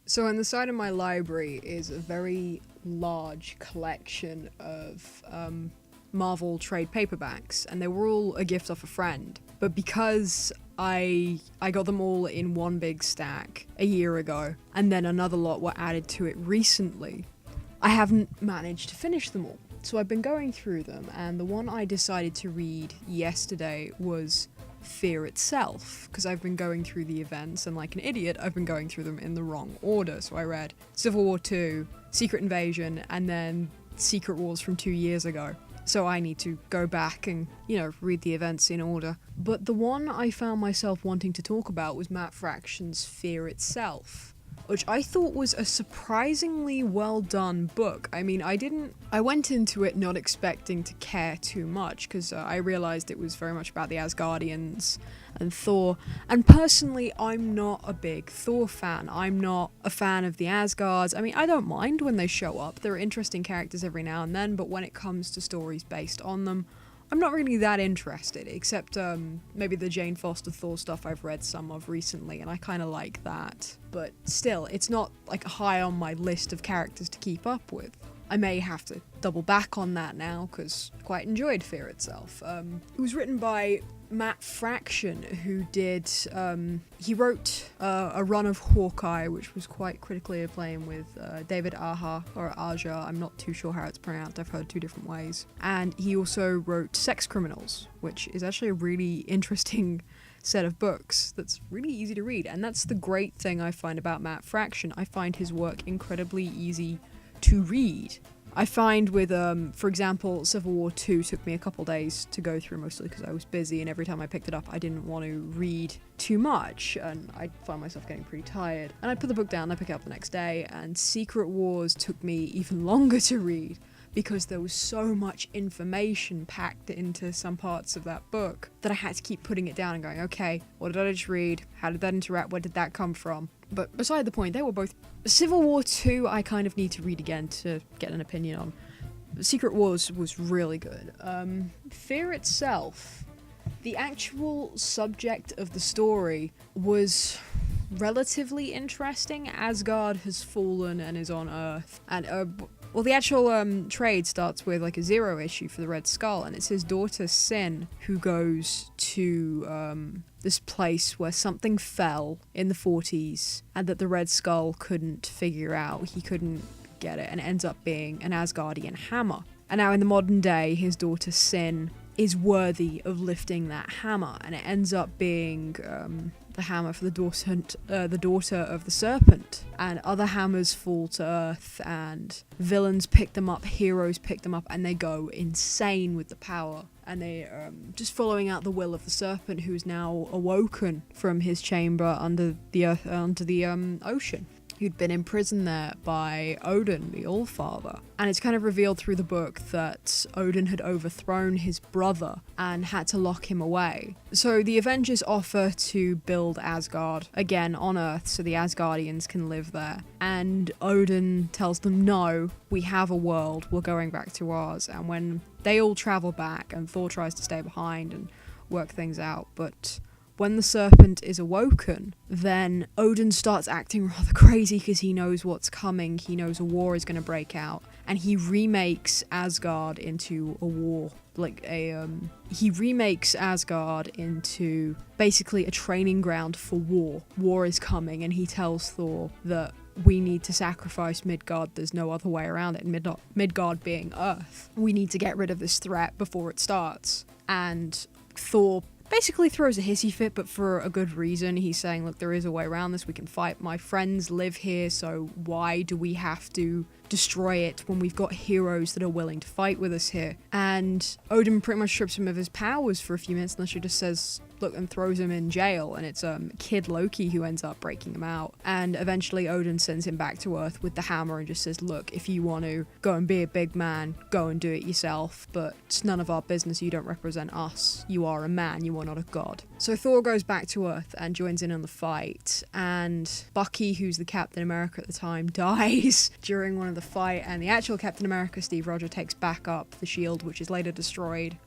So on the side of my library is a very large collection of Marvel trade paperbacks, and they were all a gift off a friend. But because I got them all in one big stack a year ago, and then another lot were added to it recently, I haven't managed to finish them all. So I've been going through them, and the one I decided to read yesterday was Fear itself, because I've been going through the events, and like an idiot, I've been going through them in the wrong order. So I read Civil War II, Secret Invasion, and then Secret Wars from 2 years ago. So I need to go back and, read the events in order. But the one I found myself wanting to talk about was Matt Fraction's Fear Itself, which I thought was a surprisingly well done book. I mean, I went into it not expecting to care too much, because I realized it was very much about the Asgardians and Thor, and personally, I'm not a big Thor fan. I'm not a fan of the Asgards. I mean, I don't mind when they show up. They're interesting characters every now and then, but when it comes to stories based on them, I'm not really that interested, except maybe the Jane Foster Thor stuff I've read some of recently, and I kind of like that. But still, it's not like high on my list of characters to keep up with. I may have to double back on that now, because I quite enjoyed Fear Itself. It was written by Matt Fraction, who did, he wrote a run of Hawkeye, which was quite critically acclaimed, with David Aja, or Aja, I'm not too sure how it's pronounced, I've heard two different ways. And he also wrote Sex Criminals, which is actually a really interesting set of books that's really easy to read. And that's the great thing I find about Matt Fraction. I find his work incredibly easy to read. I find with, for example, Civil War II took me a couple days to go through, mostly because I was busy, and every time I picked it up I didn't want to read too much, and I found myself getting pretty tired. And I'd put the book down, I'd pick it up the next day, and Secret Wars took me even longer to read, because there was so much information packed into some parts of that book that I had to keep putting it down and going, okay, what did I just read? How did that interact? Where did that come from? But beside the point, they were both... Civil War II I kind of need to read again to get an opinion on. Secret Wars was really good. Fear Itself, the actual subject of the story was relatively interesting. Asgard has fallen and is on Earth, and well, the actual trade starts with like a 0 issue for the Red Skull, and it's his daughter Sin who goes to this place where something fell in the 40s and that the Red Skull couldn't figure out. He couldn't get it, and it ends up being an Asgardian hammer. And now in the modern day, his daughter Sin is worthy of lifting that hammer, and it ends up being the hammer for the daughter of the Serpent. And other hammers fall to Earth, and villains pick them up, heroes pick them up, and they go insane with the power. And they just following out the will of the Serpent, who is now awoken from his chamber under the earth, under the ocean. Who'd been imprisoned there by Odin, the Allfather. And it's kind of revealed through the book that Odin had overthrown his brother and had to lock him away. So the Avengers offer to build Asgard again on Earth so the Asgardians can live there. And Odin tells them, no, we have a world, we're going back to ours. And when they all travel back, and Thor tries to stay behind and work things out, but when the Serpent is awoken, then Odin starts acting rather crazy because he knows what's coming. He knows a war is going to break out, and he remakes Asgard into a war. He remakes Asgard into basically a training ground for war. War is coming, and he tells Thor that we need to sacrifice Midgard. There's no other way around it. Midgard being Earth. We need to get rid of this threat before it starts. And Thor basically throws a hissy fit, but for a good reason. He's saying, look, there is a way around this. We can fight. My friends live here, so why do we have to destroy it when we've got heroes that are willing to fight with us here? And Odin pretty much strips him of his powers for a few minutes, unless he just says, look, and throws him in jail. And it's Kid Loki who ends up breaking him out. And eventually Odin sends him back to Earth with the hammer and just says, look, if you want to go and be a big man, go and do it yourself, but it's none of our business. You don't represent us. You are a man, you are not a god. So Thor goes back to Earth and joins in on the fight, and Bucky, who's the Captain America at the time, dies during one of the fight, and the actual Captain America, Steve Rogers, takes back up the shield, which is later destroyed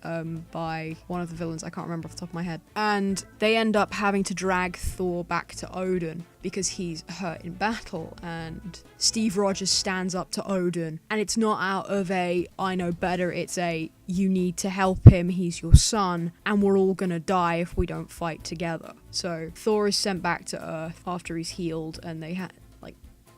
by one of the villains. I can't remember off the top of my head. And they end up having to drag Thor back to Odin because he's hurt in battle, and Steve Rogers stands up to Odin, and it's not out of a I know better, it's a you need to help him, he's your son, and we're all gonna die if we don't fight together. So Thor is sent back to Earth after he's healed, and they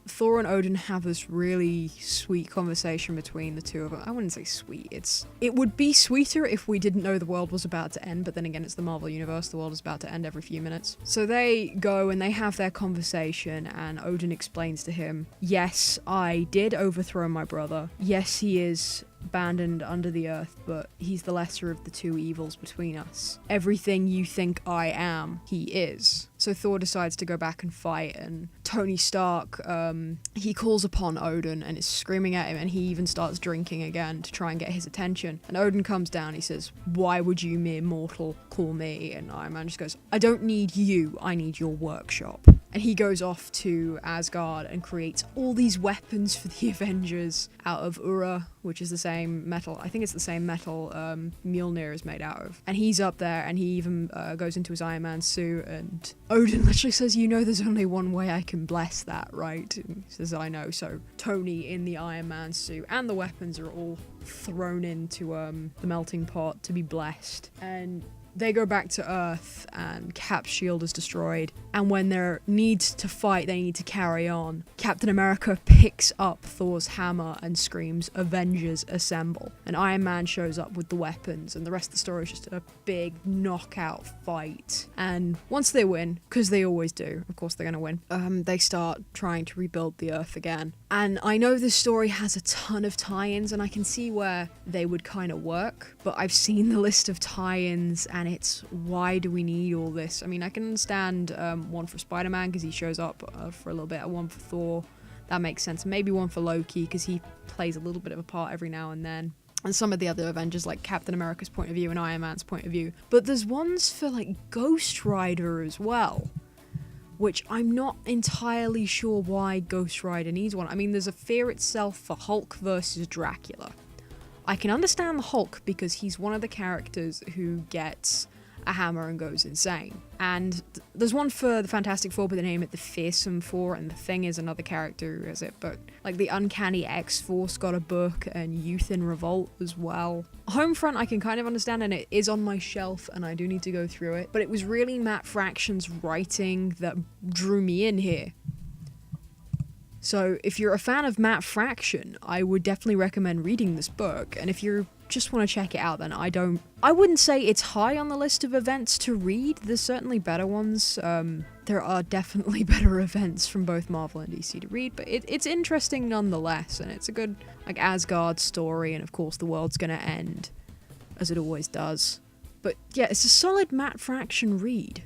Thor and Odin have this really sweet conversation between the two of them. I wouldn't say sweet. It would be sweeter if we didn't know the world was about to end, but then again, it's the Marvel Universe. The world is about to end every few minutes. So they go and they have their conversation, and Odin explains to him, yes, I did overthrow my brother. Yes, he is abandoned under the earth, but he's the lesser of the two evils between us. Everything you think I am, he is. So Thor decides to go back and fight, and Tony Stark, he calls upon Odin and is screaming at him, and he even starts drinking again to try and get his attention. And Odin comes down, he says, why would you mere mortal call me? And Iron Man just goes, I don't need you, I need your workshop. And he goes off to Asgard and creates all these weapons for the Avengers out of Ura, which is the same metal. I think it's the same metal Mjolnir is made out of. And he's up there, and he even goes into his Iron Man suit, and Odin literally says, you know there's only one way I can bless that, right? And he says, I know. So Tony in the Iron Man suit and the weapons are all thrown into the melting pot to be blessed. And they go back to Earth, and Cap's shield is destroyed, and when there needs to fight, they need to carry on. Captain America picks up Thor's hammer and screams, Avengers assemble. And Iron Man shows up with the weapons, and the rest of the story is just a big knockout fight. And once they win, because they always do, of course they're gonna win, they start trying to rebuild the Earth again. And I know this story has a ton of tie-ins, and I can see where they would kind of work, but I've seen the list of tie-ins, and it's, why do we need all this? I mean, I can understand one for Spider-Man because he shows up for a little bit, one for Thor, that makes sense, maybe one for Loki because he plays a little bit of a part every now and then, and some of the other Avengers like Captain America's point of view and Iron Man's point of view, but there's ones for like Ghost Rider as well, which I'm not entirely sure why Ghost Rider needs one. I mean, there's a Fear Itself for Hulk versus Dracula. I can understand the Hulk because he's one of the characters who gets a hammer and goes insane. And there's one for the Fantastic Four, but they name it the Fearsome Four, and the Thing is another character who has it. But like the Uncanny X-Force got a book, and Youth in Revolt as well. Homefront I can kind of understand, and it is on my shelf, and I do need to go through it. But it was really Matt Fraction's writing that drew me in here. So if you're a fan of Matt Fraction, I would definitely recommend reading this book. And if you just want to check it out, then I wouldn't say it's high on the list of events to read. There's certainly better ones. There are definitely better events from both Marvel and DC to read, but it's interesting nonetheless, and it's a good like Asgard story, and of course the world's gonna end, as it always does. But yeah, it's a solid Matt Fraction read.